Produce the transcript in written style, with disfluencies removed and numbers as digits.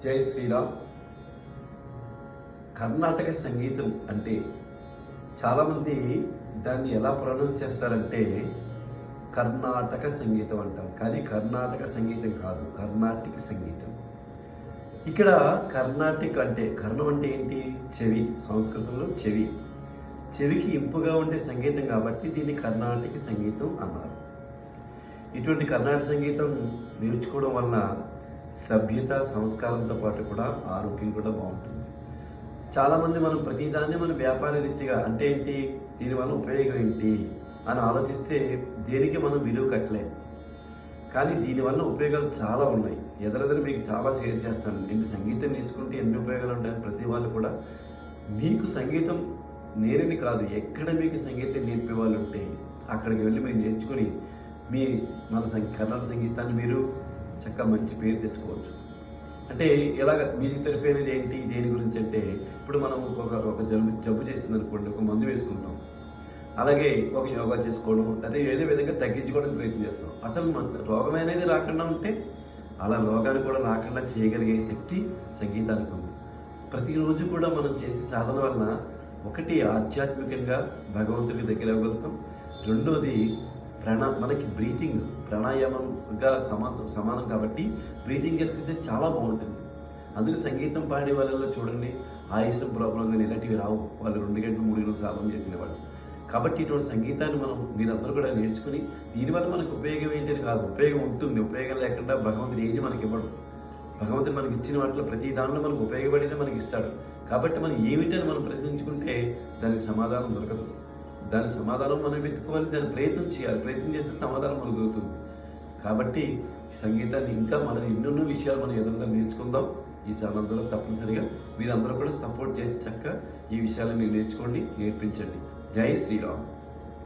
జై శ్రీరామ్. కర్ణాటక సంగీతం అంటే చాలామంది దాన్ని ఎలా ప్రొనౌన్స్ చేస్తారంటే కర్ణాటక సంగీతం అంటారు. కానీ కర్ణాటక సంగీతం కాదు, కర్ణాటిక్ సంగీతం. ఇక్కడ కర్ణాటిక్ అంటే కర్ణం అంటే ఏంటి? చెవి. సంస్కృతంలో చెవి. చెవికి ఇంపుగా ఉండే సంగీతం కాబట్టి దీన్ని కర్ణాటక సంగీతం అన్నారు. ఇటువంటి కర్ణాటక సంగీతం నేర్చుకోవడం వలన సభ్యత, సంస్కారంతో పాటు కూడా ఆరోగ్యం కూడా బాగుంటుంది. చాలామంది మనం ప్రతిదాన్ని మన వ్యాపార రీత్యగా అంటే ఏంటి, దీనివల్ల ఉపయోగం ఏంటి అని ఆలోచిస్తే దేనికి మనం విలువ కట్టలేం. కానీ దీనివల్ల ఉపయోగాలు చాలా ఉన్నాయి. ఎదురెదురు మీకు చాలా షేర్ చేస్తాను. నేను సంగీతం నేర్చుకుంటే ఎన్ని ఉపయోగాలు ఉంటాయని ప్రతి వాళ్ళు కూడా మీకు సంగీతం నేనని కాదు, ఎక్కడ మీకు సంగీతం నేర్పే వాళ్ళు ఉంటే అక్కడికి వెళ్ళి మీరు నేర్చుకుని మన కర్ణాటక సంగీతాన్ని మీరు చక్కగా మంచి పేరు తెచ్చుకోవచ్చు. అంటే ఇలాగ మ్యూజిక్ థెరపీ అనేది ఏంటి, దేని గురించి అంటే ఇప్పుడు మనం ఒక జబ్బు చేసింది అనుకోండి, ఒక మందు వేసుకుంటాం. అలాగే ఒక యోగా చేసుకోవడం, అదే ఏదో విధంగా తగ్గించుకోవడానికి ప్రయత్నం చేస్తాం. అసలు రోగం అనేది రాకుండా ఉంటే అలా రోగాన్ని కూడా రాకుండా చేయగలిగే శక్తి సంగీతానికి ఉంది. ప్రతిరోజు కూడా మనం చేసే సాధన వలన ఒకటి ఆధ్యాత్మికంగా భగవంతుడి దగ్గర అవ్వగలుగుతాం. రెండోది మనకి బ్రీతింగ్ ప్రాణాయామంగా సమానం కాబట్టి బ్రీతింగ్ ఎక్సర్సైజ్ చాలా బాగుంటుంది. అందుకే సంగీతం పాడే వాళ్ళలో చూడండి, ఆయుషం ప్రాబ్లం కానీ ఇలాంటివి రావు. వాళ్ళు 2 గంటలు 3 గంటలు సాధన చేసిన వాళ్ళు. కాబట్టి ఇటువంటి సంగీతాన్ని మీరందరూ కూడా నేర్చుకుని దీనివల్ల మనకు ఉపయోగం ఏంటని కాదు, ఉపయోగం ఉంటుంది. ఉపయోగం లేకుండా భగవంతుడు ఏది మనకి ఇవ్వడు. భగవంతుడు మనకి ఇచ్చిన వాటిలో ప్రతి దానిలో మనకు ఉపయోగపడేదే మనకి ఇస్తాడు. కాబట్టి మనం ఏమిటని మనం ప్రశ్నించుకుంటే దానికి సమాధానం దొరకదు. దాని సమాధానం మనం వెతుక్కోవాలి, దాన్ని ప్రయత్నం చేయాలి. ప్రయత్నం చేస్తే సమాధానం మనకు దొరుకుతుంది. కాబట్టి సంగీతాన్ని ఇంకా మనం ఎన్నెన్నో విషయాలు మనం ఎదురుగా నేర్చుకుందాం. ఈ ఛానల్ ద్వారా తప్పనిసరిగా మీరందరూ కూడా సపోర్ట్ చేసి చక్కగా ఈ విషయాలను నేర్చుకోండి, నేర్పించండి. జై శ్రీరామ్.